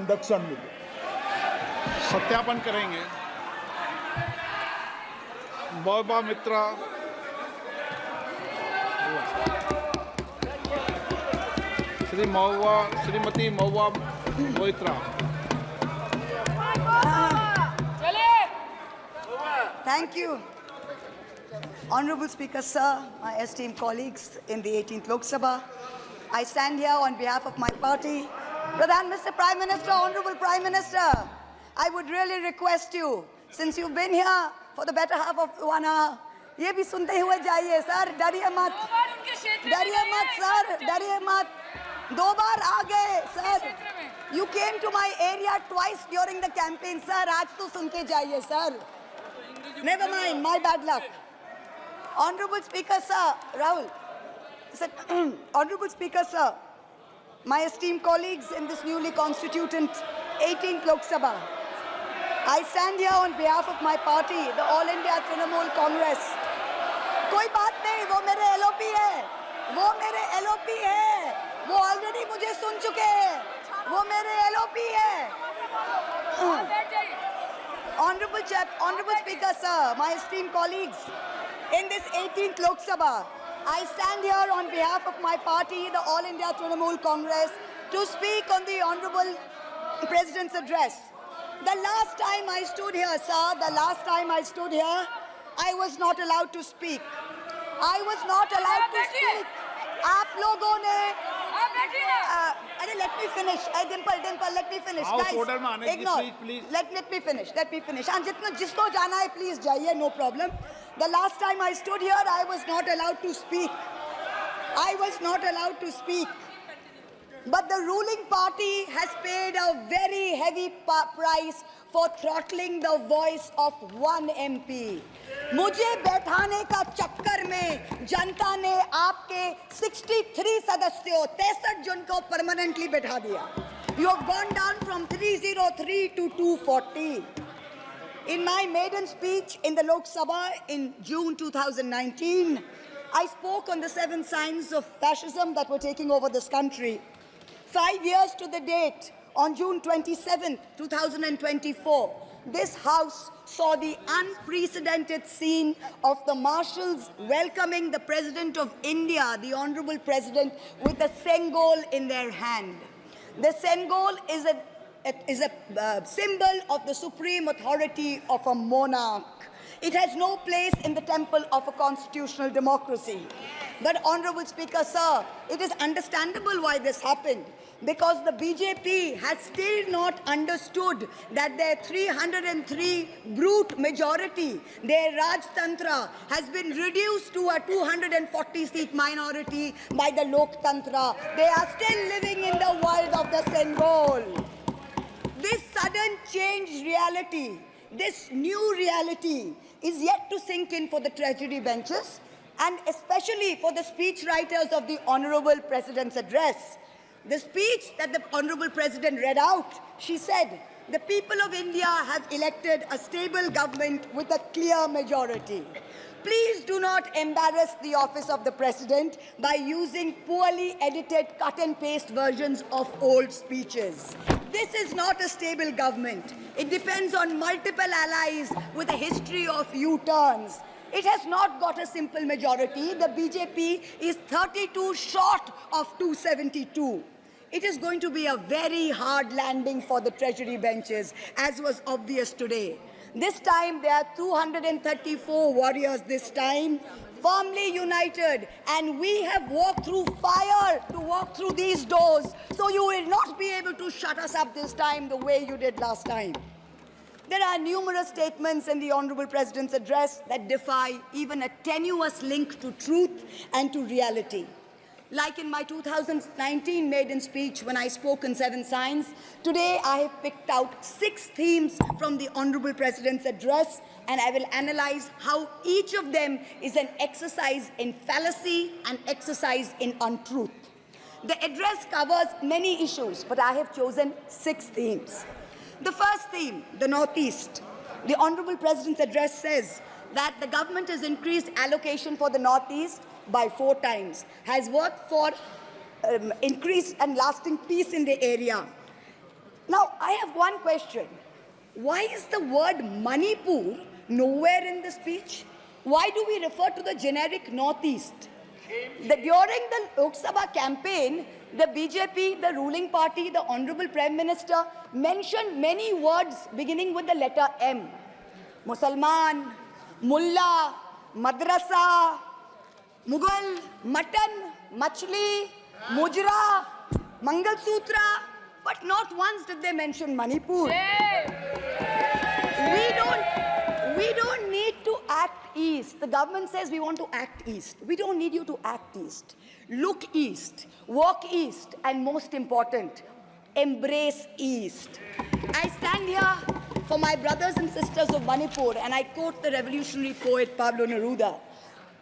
Induction में सत्यापन करेंगे। महुआ मित्रा, Shrimati Mahua Moitra. Thank you. Honorable Speaker, sir, my esteemed colleagues in the 18th Lok Sabha, I stand here on behalf of my party. Pradhan, Mr. Prime Minister, Honorable Prime Minister, I would really request you, since you've been here for the better half of 1 hour, ये भी सुनते हुए जाइए sir, डरिए मत, sir, डरिए मत, 2 बार आ गए sir. You came to my area twice during the campaign, sir. आज तो सुन के जाइए sir. Never mind, my bad luck. Honorable Speaker, sir, Rahul. Honorable Speaker, sir, my esteemed colleagues in this newly constituted 18th Lok Sabha, I stand here on behalf of my party, the All India Trinamool Congress. कोई बात नहीं, वो मेरे LOP है, वो already मुझे सुन चुके हैं, वो मेरे LOP है. Honorable Speaker, sir, my esteemed colleagues, in this 18th Lok Sabha, I stand here on behalf of my party, the All India Trinamool Congress, to speak on the Honorable President's address. The last time I stood here, sir, I was not allowed to speak. आप लोगों ने अरे let me finish. Dimple, let me finish. House Guys, order में आने ignore. please. Let me finish. And जिसको जाना है, please जाइए, no problem. The last time I stood here, I was not allowed to speak. But the ruling party has paid a very heavy price for throttling the voice of one MP. मुझे बैठाने का चक्कर में जनता ने आपके 63 सदस्यों 63 जन को परमानेंटली बैठा दिया. You have gone down from 303 to 240. In my maiden speech in the Lok Sabha in June 2019, I spoke on the 7 signs of fascism that were taking over this country. 5 years to the date, on June 27, 2024, this House saw the unprecedented scene of the marshals welcoming the President of India, the Honorable President, with a Sengol in their hand. The Sengol is a symbol of the supreme authority of a monarch. It has no place in the temple of a constitutional democracy. But, Honorable Speaker, sir, it is understandable why this happened, because the BJP has still not understood that their 303 brute majority, their Rajtantra, has been reduced to a 240-seat minority by the Loktantra. They are still living in the world of the Sengol. This sudden changed reality, this new reality, is yet to sink in for the treasury benches, and especially for the speechwriters of the Honorable President's address. The speech that the Honorable President read out, she said, the people of India have elected a stable government with a clear majority. Please do not embarrass the office of the President by using poorly edited cut and paste versions of old speeches. This is not a stable government. It depends on multiple allies with a history of U-turns. It has not got a simple majority. The BJP is 32 short of 272. It is going to be a very hard landing for the treasury benches, as was obvious today. This time, there are 234 warriors this time, firmly united, and we have walked through fire to walk through these doors, so you will not be able to shut us up this time the way you did last time. There are numerous statements in the Honorable President's address that defy even a tenuous link to truth and to reality. Like in my 2019 maiden speech when I spoke in 7 signs, today I have picked out 6 themes from the Honorable President's address, and I will analyze how each of them is an exercise in fallacy and exercise in untruth. The address covers many issues, but I have chosen 6 themes. The first theme, the Northeast. The Honorable President's address says that the government has increased allocation for the Northeast by 4 times, has worked for increased and lasting peace in the area. Now, I have one question. Why is the word Manipur nowhere in the speech? Why do we refer to the generic Northeast? During the Lok Sabha campaign, the BJP, the ruling party, the Honorable Prime Minister mentioned many words beginning with the letter M. Musalman, Mullah, Madrasa, Mughal, Mutton, Machli, Mujra, Mangalsutra, but not once did they mention Manipur. We don't need to act east. The government says we want to act east. We don't need you to act east. Look east, walk east, and most important, embrace east. I stand here for my brothers and sisters of Manipur, and I quote the revolutionary poet Pablo Neruda.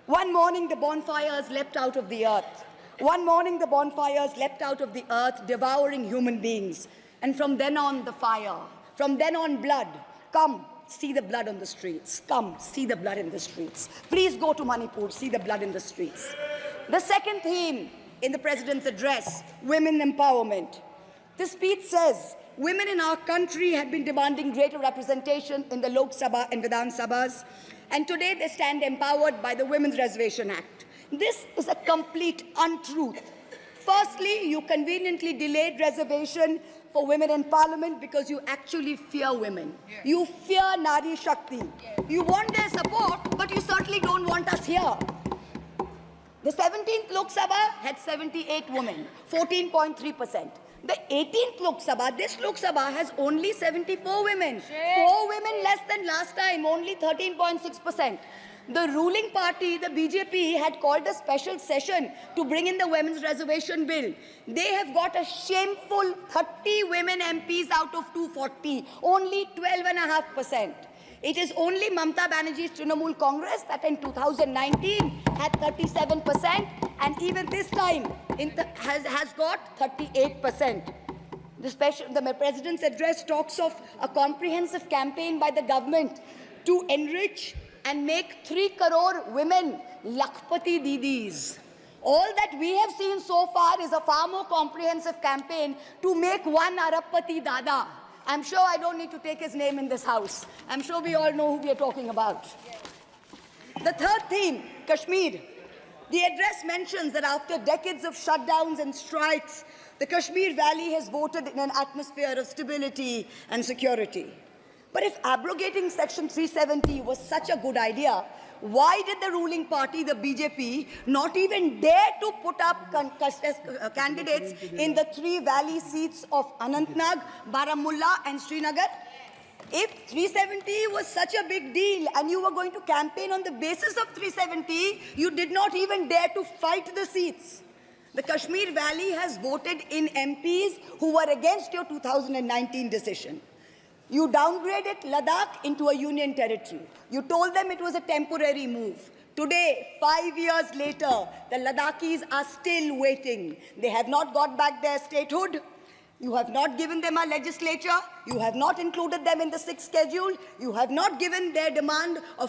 One morning the bonfires leapt out of the earth. One morning the bonfires leapt out of the earth, devouring human beings. And from then on the fire, from then on blood. Come, see the blood on the streets. Come, see the blood in the streets. Please go to Manipur, see the blood in the streets. The second theme in the President's address, women empowerment. The speech says, women in our country have been demanding greater representation in the Lok Sabha and Vidhan Sabhas, and today they stand empowered by the Women's Reservation Act. This is a complete untruth. Firstly, you conveniently delayed reservation for women in parliament because you actually fear women. You fear Nari Shakti. You want their support, but you certainly don't want us here. The 17th Lok Sabha had 78 women, 14.3%. The 18th Lok Sabha, this Lok Sabha, has only 74 women. 4 women less than last time, only 13.6%. The ruling party, the BJP, had called a special session to bring in the women's reservation bill. They have got a shameful 30 women MPs out of 240, only 12.5%. It is only Mamata Banerjee's Trinamool Congress that in 2019 had 37%, and even this time has got 38%. The President's address talks of a comprehensive campaign by the government to enrich and make 3 crore women Lakhpati Didis. All that we have seen so far is a far more comprehensive campaign to make 1 Arabpati Dada. I'm sure I don't need to take his name in this house. I'm sure we all know who we are talking about. The third theme, Kashmir. The address mentions that after decades of shutdowns and strikes, the Kashmir Valley has voted in an atmosphere of stability and security. But if abrogating Section 370 was such a good idea, why did the ruling party, the BJP, not even dare to put up candidates in the 3 valley seats of Anantnag, Baramulla and Srinagar? If 370 was such a big deal and you were going to campaign on the basis of 370, you did not even dare to fight the seats. The Kashmir Valley has voted in MPs who were against your 2019 decision. You downgraded Ladakh into a union territory. You told them it was a temporary move. Today, 5 years later, the Ladakhis are still waiting. They have not got back their statehood. You have not given them a legislature. You have not included them in the 6th schedule. You have not given their demand of